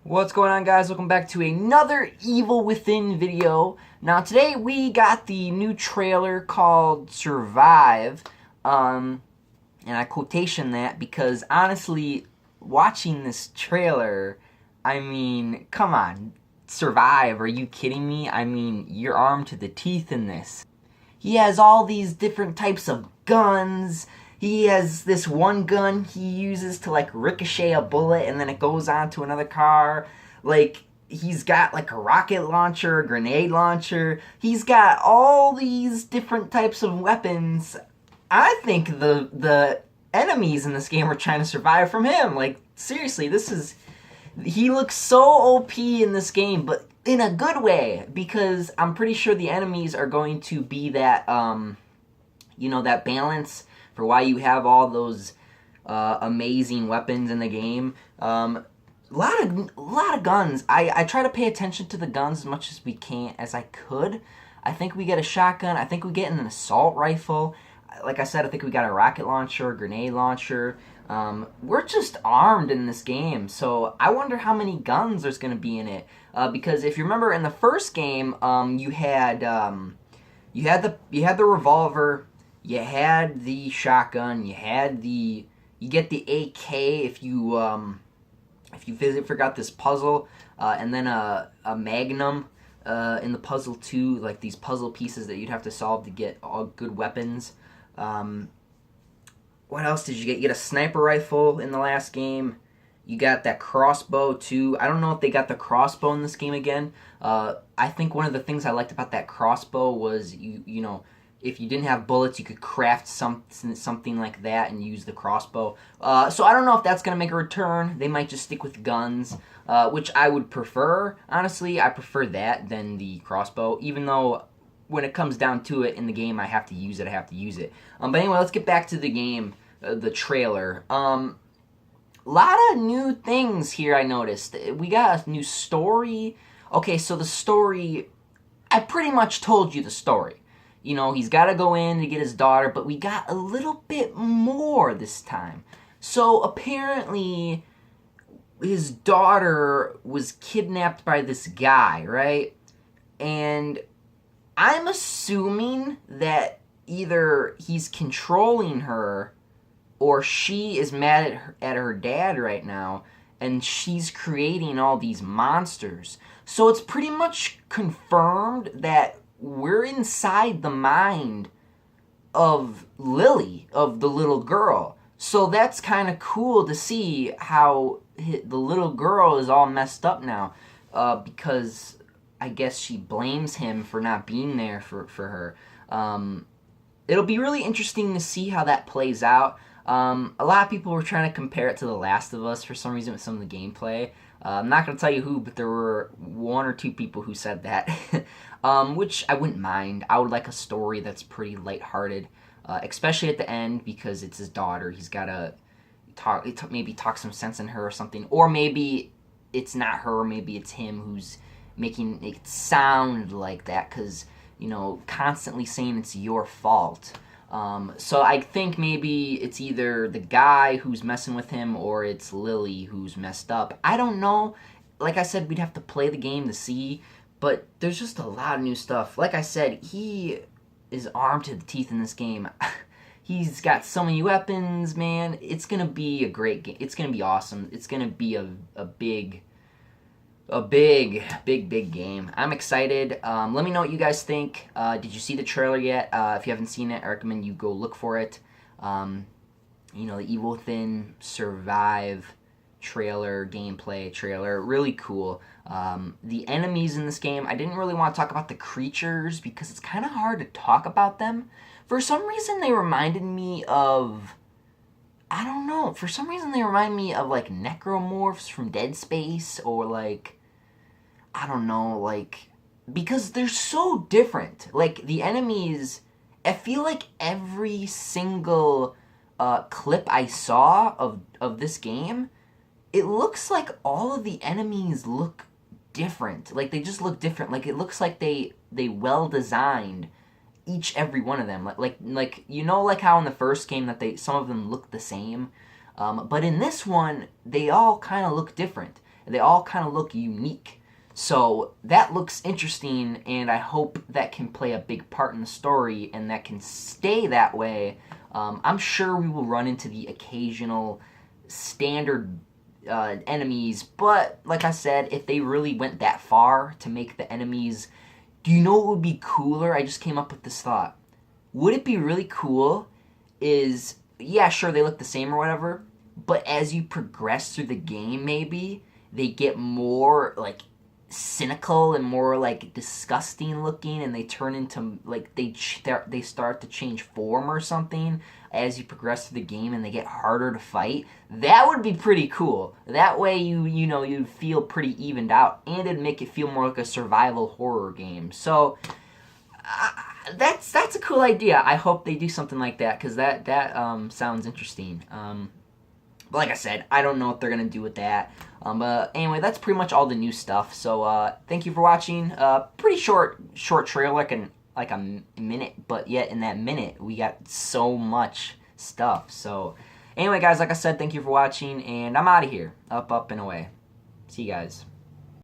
What's going on, guys? Welcome back to another Evil Within video. Now today we got the new trailer called Survive, and I quotation that because honestly, watching this trailer, I mean, come on, Survive, are you kidding me? I mean, you're armed to the teeth in this. He has all these different types of guns. He has this one gun he uses to like ricochet a bullet and then it goes on to another car. Like he's got like a rocket launcher, a grenade launcher. He's got all these different types of weapons. I think the enemies in this game are trying to survive from him. Like seriously, he looks so OP in this game, but in a good way, because I'm pretty sure the enemies are going to be that that balance for why you have all those amazing weapons in the game. A lot of guns. I try to pay attention to the guns as much as I could. I think we get a shotgun. I think we get an assault rifle. Like I said, I think we got a rocket launcher, a grenade launcher. We're just armed in this game, so I wonder how many guns there's going to be in it. Because if you remember in the first game, you had the revolver, you had the shotgun, you get the AK if you forgot this puzzle, and then a magnum in the puzzle too, like these puzzle pieces that you'd have to solve to get all good weapons. What else did you get? You get a sniper rifle in the last game. You got that crossbow too. I don't know if they got the crossbow in this game again. I think one of the things I liked about that crossbow was you know, if you didn't have bullets, you could craft something like that and use the crossbow. So I don't know if that's going to make a return. They might just stick with guns, which I would prefer. Honestly, I prefer that than the crossbow, even though when it comes down to it in the game, I have to use it. But anyway, let's get back to the game, the trailer. Lot of new things here I noticed. We got a new story. Okay, so the story, I pretty much told you the story. You know, he's got to go in to get his daughter, but we got a little bit more this time. So apparently, his daughter was kidnapped by this guy, right? And I'm assuming that either he's controlling her or she is mad at her dad right now and she's creating all these monsters. So it's pretty much confirmed that we're inside the mind of Lily, of the little girl. So that's kind of cool to see how the little girl is all messed up now, because I guess she blames him for not being there for her. It'll be really interesting to see how that plays out. A lot of people were trying to compare it to The Last of Us for some reason with some of the gameplay. I'm not going to tell you who, but there were one or two people who said that, which I wouldn't mind. I would like a story that's pretty lighthearted, especially at the end because it's his daughter. He's got to maybe talk some sense in her or something, or maybe it's not her, maybe it's him who's making it sound like that because, you know, constantly saying it's your fault. So I think maybe it's either the guy who's messing with him or it's Lily who's messed up. I don't know. Like I said, we'd have to play the game to see, but there's just a lot of new stuff. Like I said, he is armed to the teeth in this game. He's got so many weapons, man. It's going to be a great game. It's going to be awesome. It's going to be a big game. I'm excited. Let me know what you guys think. Did you see the trailer yet? If you haven't seen it, I recommend you go look for it. You know, the Evil Within Survive gameplay trailer, really cool. The enemies in this game, I didn't really want to talk about the creatures because it's kind of hard to talk about them. For some reason, they reminded me of, I don't know, for some reason they remind me of like necromorphs from Dead Space, or like, I don't know, like, because they're so different. Like, the enemies, I feel like every single clip I saw of this game, it looks like all of the enemies look different. Like, they just look different. Like, it looks like they well designed every one of them. Like you know, like how in the first game that some of them look the same, but in this one they all kind of look different. They all kind of look unique. So that looks interesting, and I hope that can play a big part in the story and that can stay that way. I'm sure we will run into the occasional standard enemies, but like I said, if they really went that far to make the enemies, do you know what would be cooler? I just came up with this thought. Would it be really cool is, yeah, sure, they look the same or whatever, but as you progress through the game, maybe they get more like cynical and more like disgusting looking, and they turn into like they start to change form or something as you progress through the game, and they get harder to fight. That would be pretty cool. That way you feel pretty evened out, and it'd make it feel more like a survival horror game. So that's a cool idea. I hope they do something like that, because that sounds interesting. But like I said, I don't know what they're gonna do with that. But anyway, that's pretty much all the new stuff. So thank you for watching. Pretty short trailer, like a minute, but yet in that minute we got so much stuff. So anyway, guys, like I said, thank you for watching, and I'm out of here. Up, and away. See you guys.